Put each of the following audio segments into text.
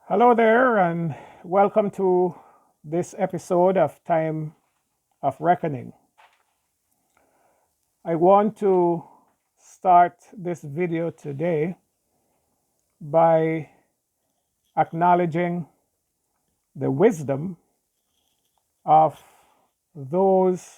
Hello there, and welcome to this episode of Time of Reckoning. I want to start this video today by acknowledging the wisdom of those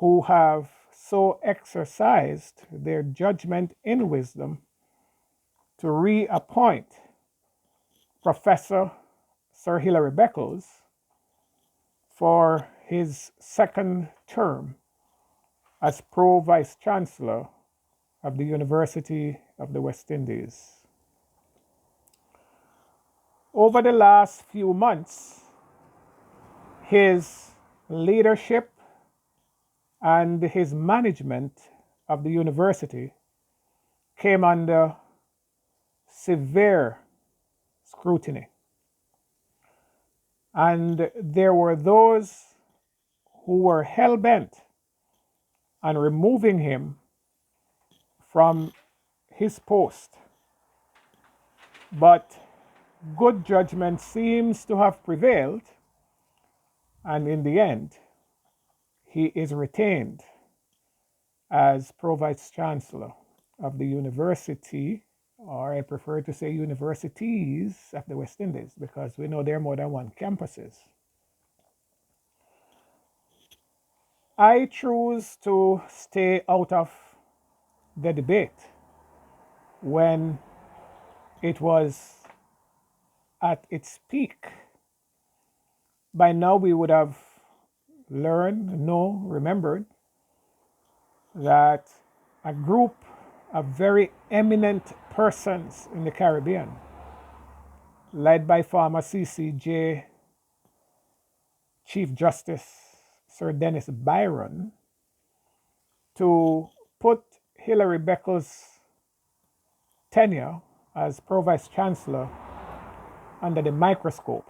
who have so exercised their judgment in wisdom to reappoint Professor Sir Hilary Beckles for his second term as Pro Vice Chancellor of the University of the West Indies. Over the last few months, his leadership and his management of the university came under severe scrutiny. And there were those who were hell-bent on removing him from his post. But good judgment seems to have prevailed, and in the end, he is retained as Pro Vice Chancellor of the University, or I prefer to say universities of the West Indies, because we know there are more than one campuses. I choose to stay out of the debate when it was at its peak. By now we would have remembered that a group of very eminent persons in the Caribbean, led by former CCJ Chief Justice Sir Dennis Byron, to put Hilary Beckles' tenure as Pro Vice Chancellor under the microscope.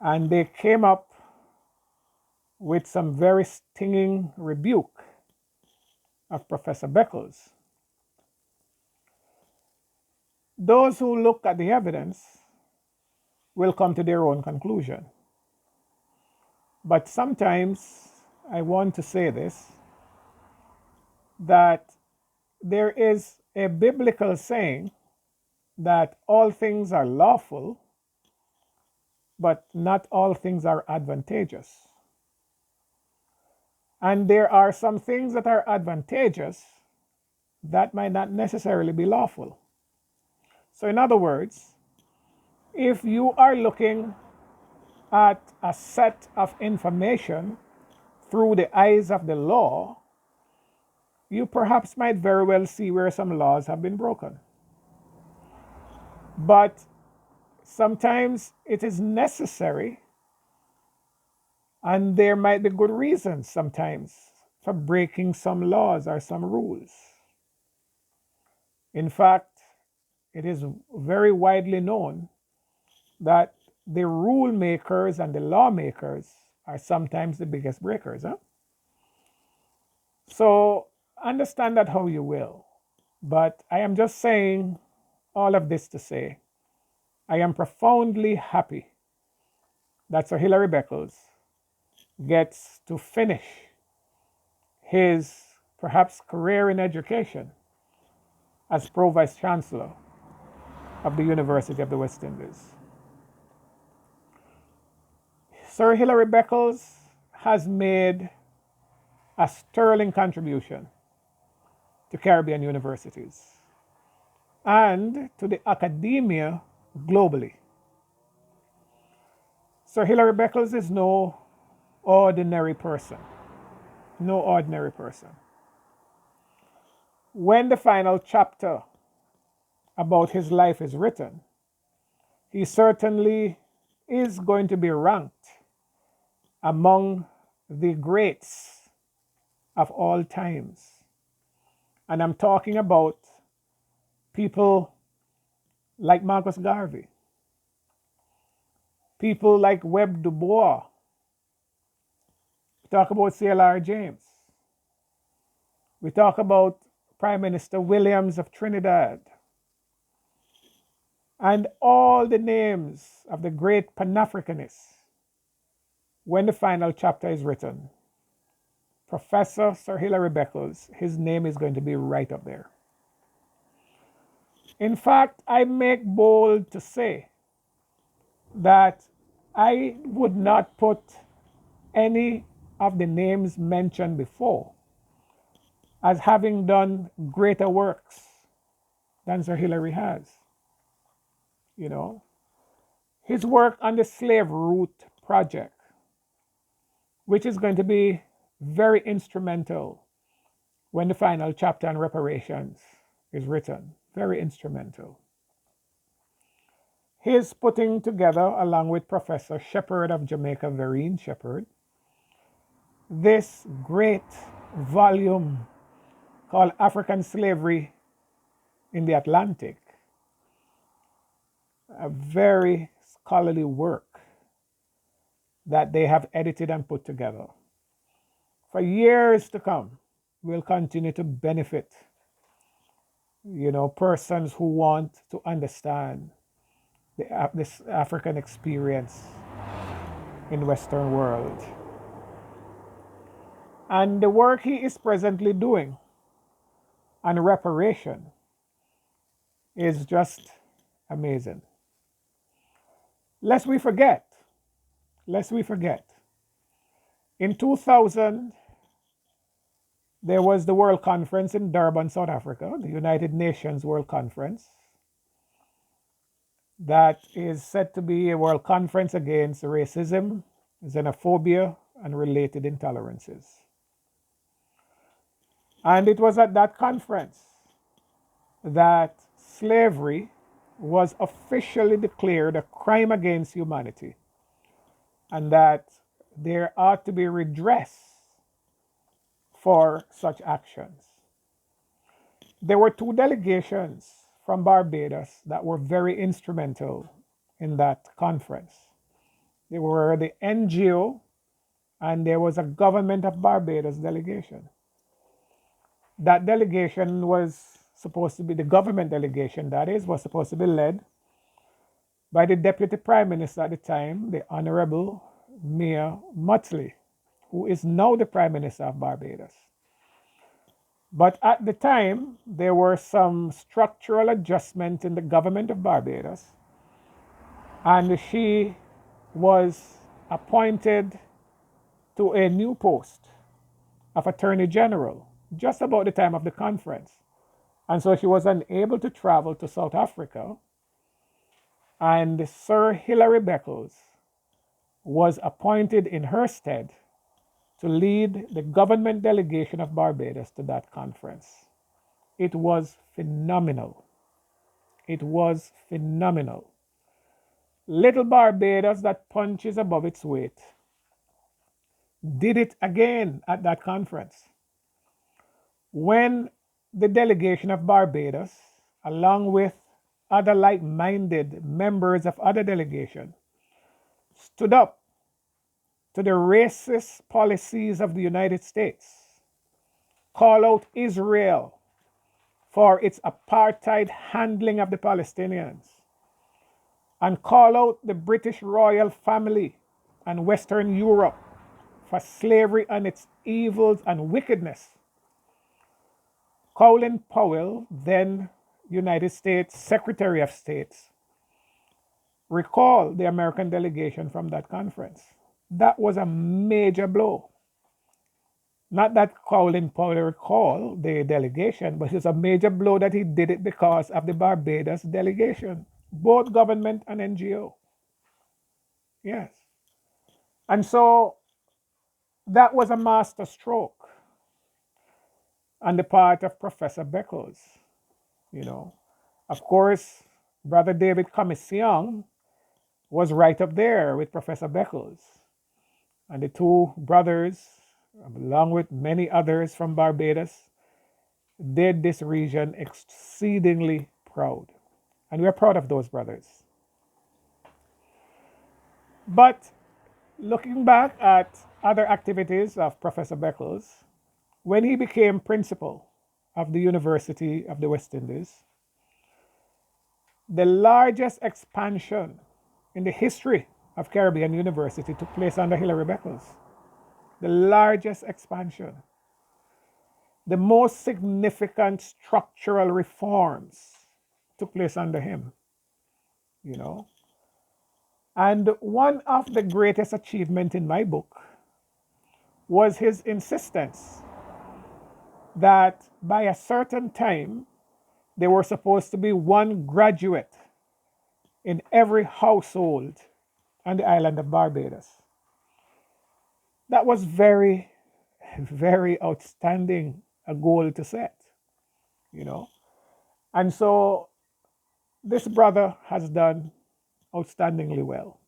And they came up with some very stinging rebuke of Professor Beckles. Those who look at the evidence will come to their own conclusion. But sometimes I want to say this, that there is a biblical saying that all things are lawful, but not all things are advantageous. And there are some things that are advantageous that might not necessarily be lawful. So in other words, if you are looking at a set of information through the eyes of the law, you perhaps might very well see where some laws have been broken. But sometimes it is necessary, and there might be good reasons sometimes for breaking some laws or some rules. In fact, it is very widely known that the rule makers and the lawmakers are sometimes the biggest breakers. So understand that how you will. But I am just saying all of this to say, I am profoundly happy that Sir Hilary Beckles gets to finish his perhaps career in education as Pro Vice Chancellor of the University of the West Indies. Sir Hilary Beckles has made a sterling contribution to Caribbean universities and to the academia globally. Sir Hilary Beckles is no ordinary person. No ordinary person. When the final chapter about his life is written, he certainly is going to be ranked among the greats of all times. And I'm talking about people like Marcus Garvey, people like Webb Du Bois. We talk about C.L.R. James. We talk about Prime Minister Williams of Trinidad. and all the names of the great Pan-Africanists, when the final chapter is written, Professor Sir Hilary Beckles, his name is going to be right up there. In fact, I make bold to say that I would not put any of the names mentioned before as having done greater works than Sir Hilary has. You know, his work on the Slave Route Project, which is going to be very instrumental when the final chapter on reparations is written. Very instrumental. His putting together, along with Professor Shepherd of Jamaica, Vereen Shepherd, this great volume called African Slavery in the Atlantic, a very scholarly work that they have edited and put together. For years to come, we'll continue to benefit, persons who want to understand this African experience in Western world. And the work he is presently doing on reparation is just amazing. Lest we forget, in 2000, there was the World Conference in Durban, South Africa, the United Nations World Conference. That is said to be a world conference against racism, xenophobia, and related intolerances. And it was at that conference that slavery was officially declared a crime against humanity, and that there ought to be redress for such actions. There were two delegations from Barbados that were very instrumental in that conference. They were the NGO, and there was a Government of Barbados delegation. That delegation was supposed to be, the government delegation that is, was supposed to be led by the Deputy Prime Minister at the time, the Honorable Mia Mottley, who is now the Prime Minister of Barbados. But at the time, there were some structural adjustments in the government of Barbados, and she was appointed to a new post of Attorney General just about the time of the conference. And so she was unable to travel to South Africa, and Sir Hilary Beckles was appointed in her stead to lead the government delegation of Barbados to that conference. It was phenomenal. It was phenomenal. Little Barbados that punches above its weight did it again at that conference. When the delegation of Barbados, along with other like-minded members of other delegations, stood up to the racist policies of the United States, call out Israel for its apartheid handling of the Palestinians, and call out the British royal family and Western Europe for slavery and its evils and wickedness. Colin Powell, then United States Secretary of State, recalled the American delegation from that conference. That was a major blow. Not that Colin Powell recalled the delegation, but it's a major blow that he did it because of the Barbados delegation, both government and NGO. Yes. And so that was a master stroke on the part of Professor Beckles. Of course, Brother David Commission was right up there with Professor Beckles. And the two brothers, along with many others from Barbados, did this region exceedingly proud. And we're proud of those brothers. But looking back at other activities of Professor Beckles, when he became principal of the University of the West Indies, The largest expansion in the history of Caribbean University took place under Hilary Beckles. The largest expansion. The most significant structural reforms took place under him, you know. And one of the greatest achievements in my book was his insistence that by a certain time, there were supposed to be one graduate in every household on the island of Barbados. That was very, very outstanding a goal to set, you know. And so this brother has done outstandingly well.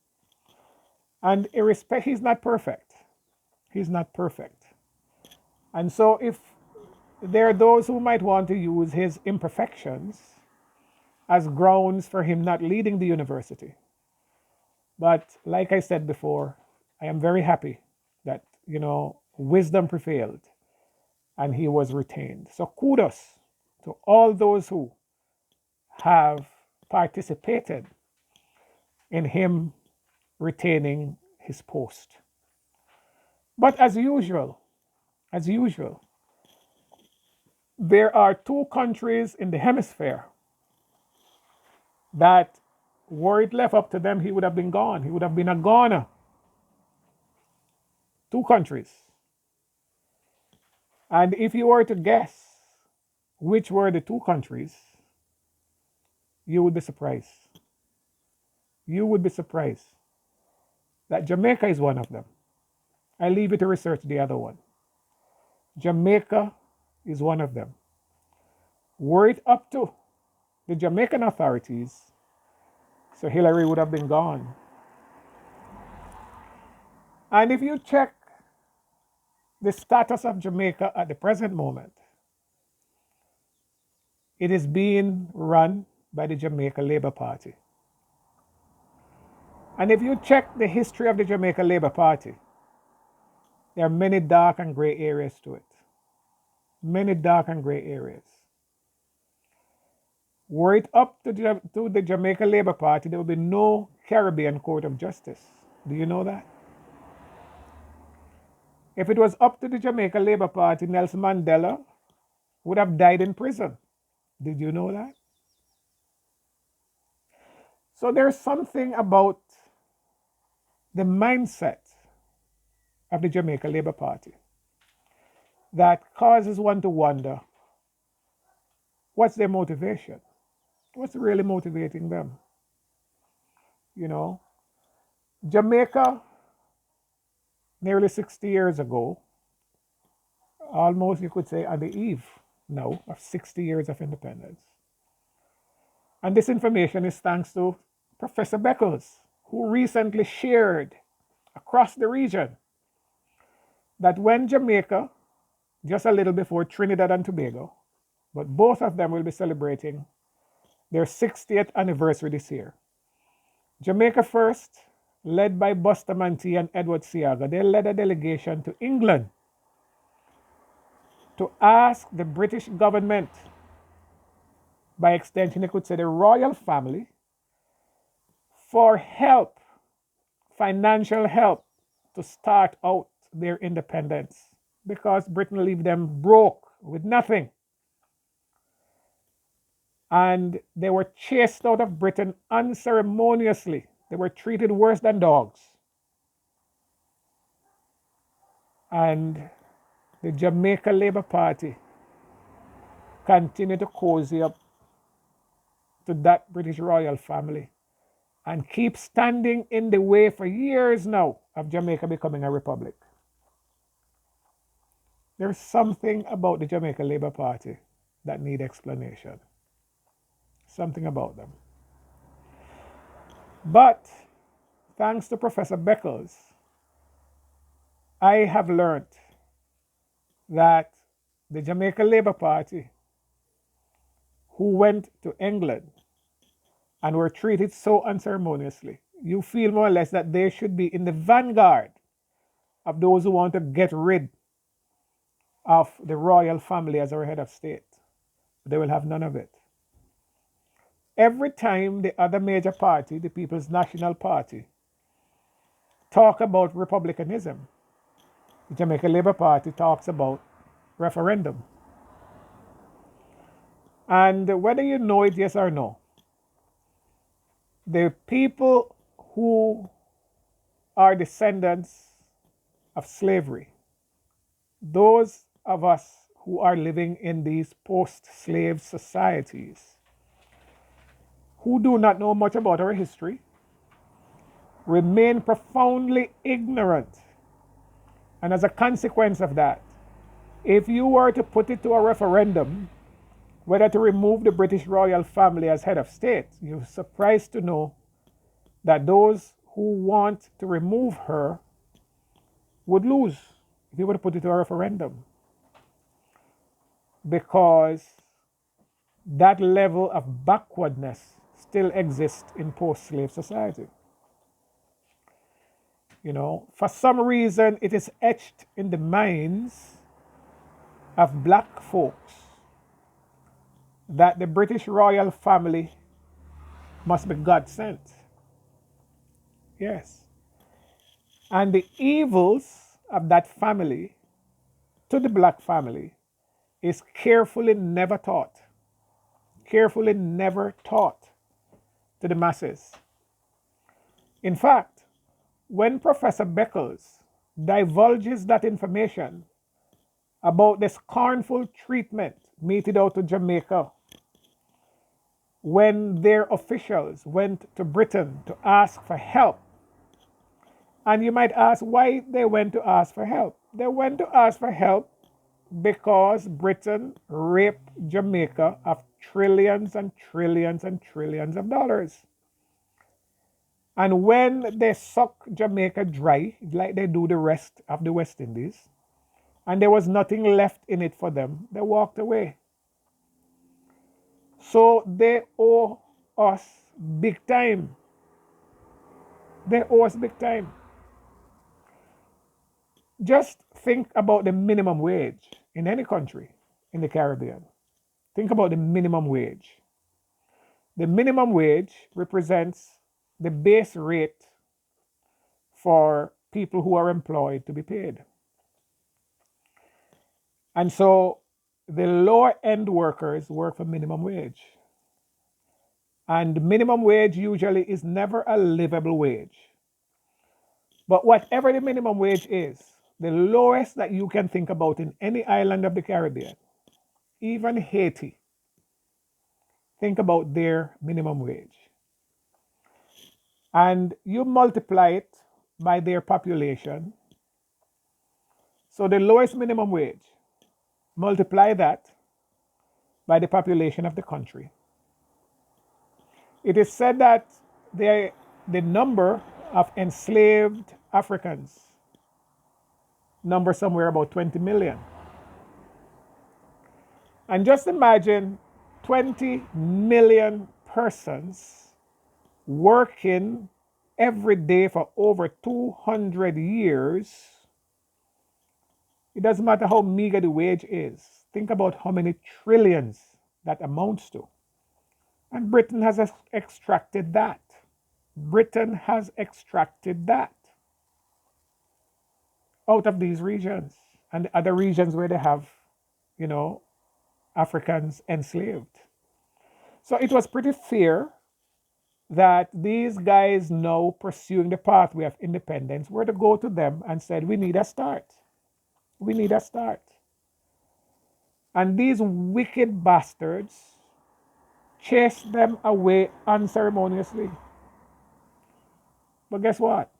And he's not perfect. He's not perfect. And so if there are those who might want to use his imperfections as grounds for him not leading the university. But like I said before, I am very happy that, wisdom prevailed and he was retained. So kudos to all those who have participated in him retaining his post. But as usual, there are two countries in the hemisphere that were it left up to them, he would have been gone. He would have been a goner. Two countries. And if you were to guess which were the two countries, you would be surprised. You would be surprised that Jamaica is one of them. I leave you to research the other one. Jamaica is one of them. Were it up to the Jamaican authorities, so Hillary would have been gone. And if you check the status of Jamaica at the present moment, it is being run by the Jamaica Labour Party. And if you check the history of the Jamaica Labour Party, there are many dark and gray areas to it. Many dark and gray areas. Were it up to the Jamaica Labour Party, there would be no Caribbean Court of Justice. Do you know that? If it was up to the Jamaica Labour Party, Nelson Mandela would have died in prison. Did you know that? So there's something about the mindset of the Jamaica Labour Party that causes one to wonder, what's their motivation? What's really motivating them? Jamaica, nearly 60 years ago, almost you could say on the eve now of 60 years of independence. And this information is thanks to Professor Beckles, who recently shared across the region that when Jamaica, just a little before Trinidad and Tobago, but both of them will be celebrating their 60th anniversary this year. Jamaica first, led by Bustamante and Edward Seaga, they led a delegation to England to ask the British government, by extension, you could say the royal family, for help, financial help, to start out their independence, because Britain left them broke with nothing. And they were chased out of Britain unceremoniously. They were treated worse than dogs. And the Jamaica Labour Party continued to cozy up to that British royal family and keep standing in the way for years now of Jamaica becoming a republic. There's something about the Jamaica Labour Party that need explanation. Something about them. But thanks to Professor Beckles, I have learned that the Jamaica Labour Party, who went to England and were treated so unceremoniously, you feel more or less that they should be in the vanguard of those who want to get rid of the royal family as our head of state. They will have none of it. every time the other major party, the People's National Party, talk about republicanism, the Jamaica Labour Party talks about referendum. And whether you know it, yes or no, the people who are descendants of slavery, those of us who are living in these post-slave societies, who do not know much about our history, remain profoundly ignorant. And as a consequence of that, if you were to put it to a referendum, whether to remove the British royal family as head of state, you're surprised to know that those who want to remove her would lose if you were to put it to a referendum. Because that level of backwardness still exists in post-slave society. You know, for some reason, it is etched in the minds of black folks that the British royal family must be God sent. Yes. And the evils of that family to the black family is carefully never taught. Carefully never taught to the masses. In fact, when Professor Beckles divulges that information about the scornful treatment meted out to Jamaica when their officials went to Britain to ask for help, and you might ask why they went to ask for help. They went to ask for help because Britain raped Jamaica of trillions and trillions and trillions of dollars. And when they suck Jamaica dry, like they do the rest of the West Indies, and there was nothing left in it for them, they walked away. So they owe us big time. They owe us big time. Just think about the minimum wage in any country in the Caribbean. Think about the minimum wage. The minimum wage represents the base rate for people who are employed to be paid. And so the lower end workers work for minimum wage. And minimum wage usually is never a livable wage. But whatever the minimum wage is, the lowest that you can think about in any island of the Caribbean, even Haiti, think about their minimum wage. And you multiply it by their population. So the lowest minimum wage, multiply that by the population of the country. It is said that the number of enslaved Africans number somewhere about 20 million. And just imagine 20 million persons working every day for over 200 years. It doesn't matter how meager the wage is. Think about how many trillions that amounts to. And Britain has extracted that. Britain has extracted that out of these regions and the other regions where they have, Africans enslaved. So it was pretty fair that these guys now pursuing the pathway of independence were to go to them and said, we need a start. We need a start. And these wicked bastards chased them away unceremoniously. But guess what?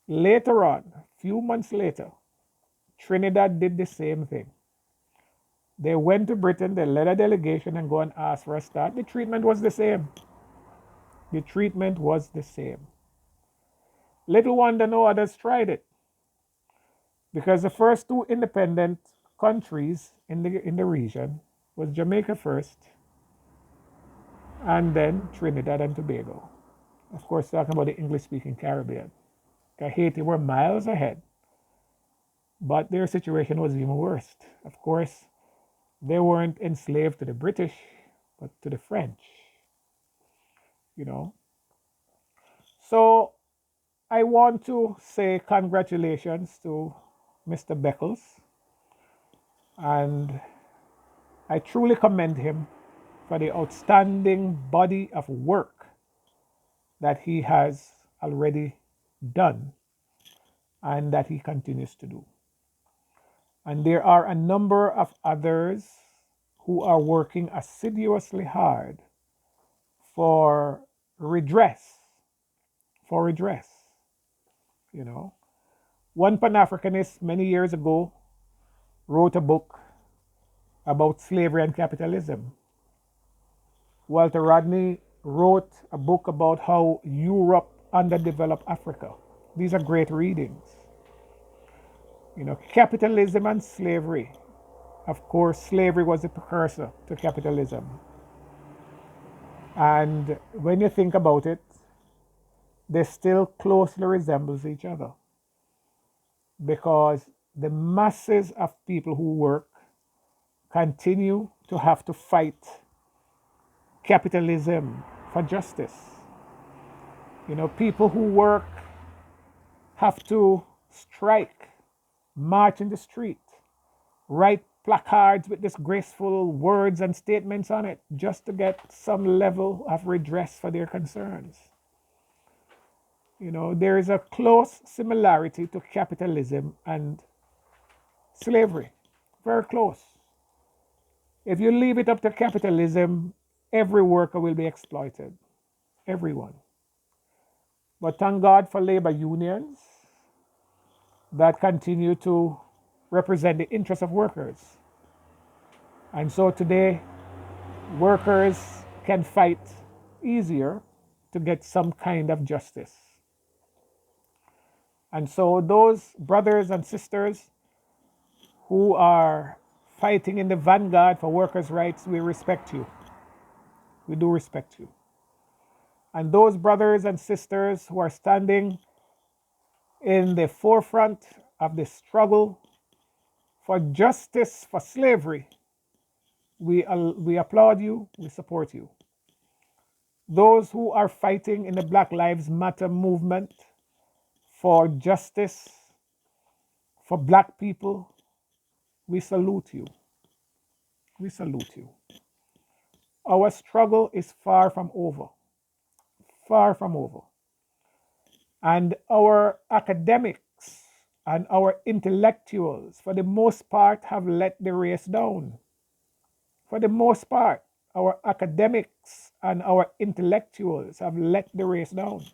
Later on, a few months later, Trinidad did the same thing. They went to Britain, they led a delegation and go and ask for a start. The treatment was the same. The treatment was the same. Little wonder no others tried it. Because the first two independent countries in the region was Jamaica first, and then Trinidad and Tobago. Of course, talking about the English-speaking Caribbean. Haiti were miles ahead, but their situation was even worse. Of course, they weren't enslaved to the British, but to the French. you know. So I want to say congratulations to Mr. Beckles, and I truly commend him for the outstanding body of work that he has already done and that he continues to do. And there are a number of others who are working assiduously hard for redress, for redress, you know. One Pan-Africanist many years ago wrote a book about slavery and capitalism. Walter Rodney wrote a book about how Europe underdeveloped Africa. These are great readings. You know, capitalism and slavery. Of course, slavery was the precursor to capitalism. And when you think about it, they still closely resembles each other because the masses of people who work continue to have to fight capitalism for justice. You know, people who work have to strike, march in the street, write placards with disgraceful words and statements on it just to get some level of redress for their concerns. You know, there is a close similarity to capitalism and slavery, very close. If you leave it up to capitalism, every worker will be exploited, everyone. But thank God for labor unions that continue to represent the interests of workers. And so today, workers can fight easier to get some kind of justice. And so those brothers and sisters who are fighting in the vanguard for workers' rights, we respect you. We do respect you. And those brothers and sisters who are standing in the forefront of the struggle for justice for slavery, we applaud you, we support you. Those who are fighting in the Black Lives Matter movement for justice for Black people, we salute you. We salute you. Our struggle is far from over. Far from over. And our academics and our intellectuals, for the most part, have let the race down. For the most part, our academics and our intellectuals have let the race down.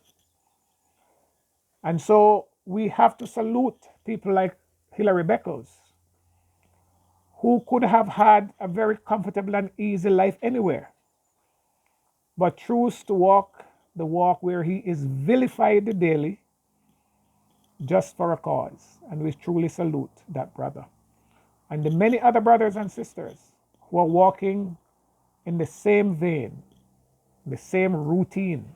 And so we have to salute people like Hilary Beckles, who could have had a very comfortable and easy life anywhere, but choose to walk the walk where he is vilified daily just for a cause. And we truly salute that brother. And the many other brothers and sisters who are walking in the same vein, the same routine,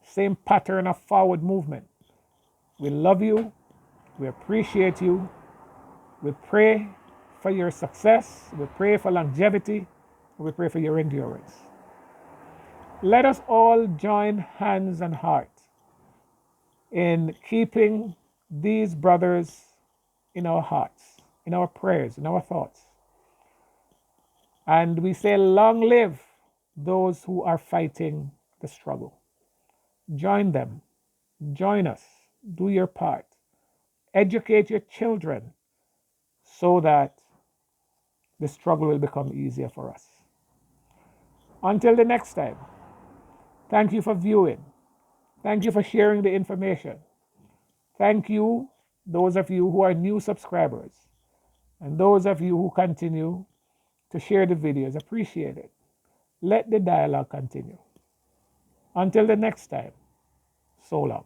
same pattern of forward movement. We love you. We appreciate you. We pray for your success. We pray for longevity. We pray for your endurance. Let us all join hands and heart in keeping these brothers in our hearts, in our prayers, in our thoughts. And we say, long live those who are fighting the struggle. Join them. Join us. Do your part. Educate your children so that the struggle will become easier for us. Until the next time, thank you for viewing. Thank you for sharing the information. Thank you, those of you who are new subscribers, and those of you who continue to share the videos. Appreciate it. Let the dialogue continue. Until the next time, so long.